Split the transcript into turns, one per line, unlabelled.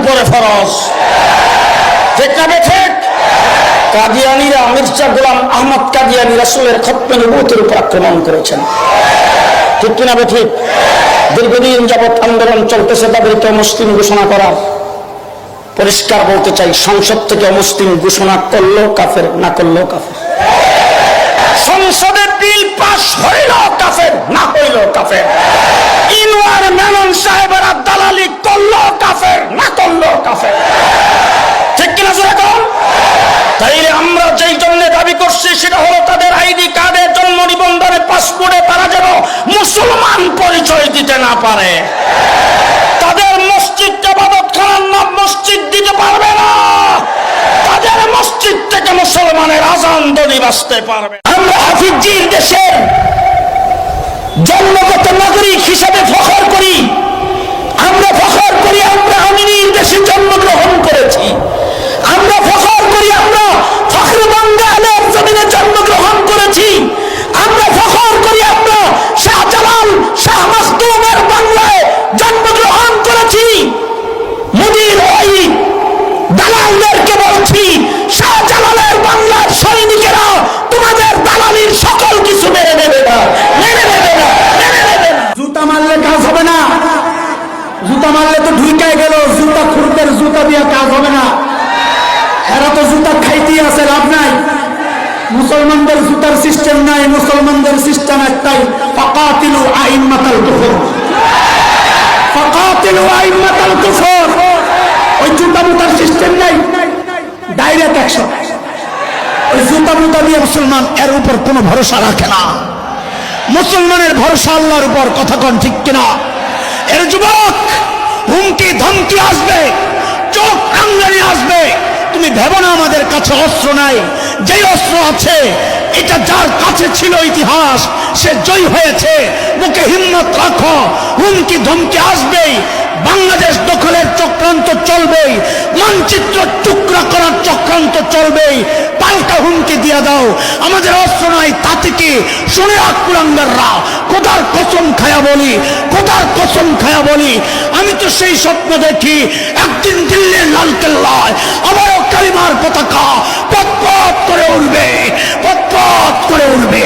উপরে ফরজ, ঠিক না ঠিক? কাদিয়ানীরা মির্জা গোলাম আহমদ কাদিয়ানী রাসূলের খতমে নবুয়তের উপর আক্রমণ করেছেন, ঠিক কিনা ঠিক? দীর্ঘদিন যাবৎ আন্দোলন চলতেছে তাদেরকে মুসলিম ঘোষণা করা। পরিষ্কার বলতে চাই, সংসদ থেকে মুসলিম ঘোষণা করলো কাফের, না করলো কাফের। সংসদে বিল পাস হইল কাফের, না হইল কাফের। ইনওয়ার মেনন সাহেবেরা দালালি করলো কাফের, না করলো কাফের, ঠিক কিনা এখন? তাইলে আমরা যেই জন্য দাবি করছি সেটা হলো তাদের আইডি কার্ডে, জন্ম নিবন্ধনে, পাসপোর্টে তারা যেন মুসলমান পরিচয় দিতে না পারে। তাদের মসজিদ ইবাদতখানার নাম মসজিদ দিতে পারবে না, তাদের মসজিদ থেকে মুসলমানের আযান ধ্বনি বাজতে পারবে। আমরা হাফিজজির দেশের জন্মগত নাগরিক হিসেবে ফখর করি, আমরা ফখর করি আমরা আমিনীর দেশে জন্মগ্রহণ করেছি, আমরা ফখর করি আমরা ফখরে বাঙ্গালের জমিনে জন্মগ্রহণ করেছি, আমরা ফখর করি আমরা শাহজালাল শাহ মাখদুমের বাংলায় জন্মগ্রহণ করেছি। মুদির ওই দালালদেরকে বলছি, শাহজালালের বাংলার সৈনিকেরা তোমাদের দালালির সকল কিছু মেনে নেবে না, মেনে নেবে না, মেনে নেবে না।
জুতা মারলে কাজ হবে না, জুতা মারলে তো ঢুকায় গেল, জুতা খুরদের জুতা দিয়ে কাজ হবে না। এরা তো জুতা খাইতেই আছে, লাভ নাই। মুসলমানদের জুতার সিস্টেম নাই, মুসলমানদের সিস্টেম একটাই, ফাকাতিলু আইম্মাতাল কুফর, ফাকাতিলু আইম্মাতাল কুফর। ওই জুতা মুতার সিস্টেম নাই, ডাইরেক্ট অ্যাকশন। ওই জুতা মুতা দিয়ে মুসলমান এর উপর কোনো ভরসা রাখে না। মুসলমানের ভরসা আল্লাহর উপর, কথা কন ঠিক কিনা? এর যুবক হুমকি ধমকি আসবে, চোখ রাঙানি আসবে। তুমি ভেবো না আমাদের কাছে অস্ত্র নাই, যে অস্ত্র আছে এটা যার কাছে ছিল ইতিহাস, সে জয় হয়েছে। বুকে হিম্মত রাখো, হুমকি ধমকি আসবেই। বাংলাদেশ দখলের চক্রান্ত চলবেই, মানচিত্র টুকরা করার চক্রান্ত চলবেই। পাল্টা হুমকি দিয়ে দাও, আমাদের অস্ত্র নাই তাতে কি? শুনে রাখ কুলাঙ্গাররা, খোদার কসম খায়া বলি, খোদার কসম খায়া বলি, আমি তো সেই স্বপ্ন দেখি একদিন দিল্লির লালকেল্লায় আবারও কালিমার পতাকা পথ পথ করে উঠবে, পথ পথ করে উঠবে।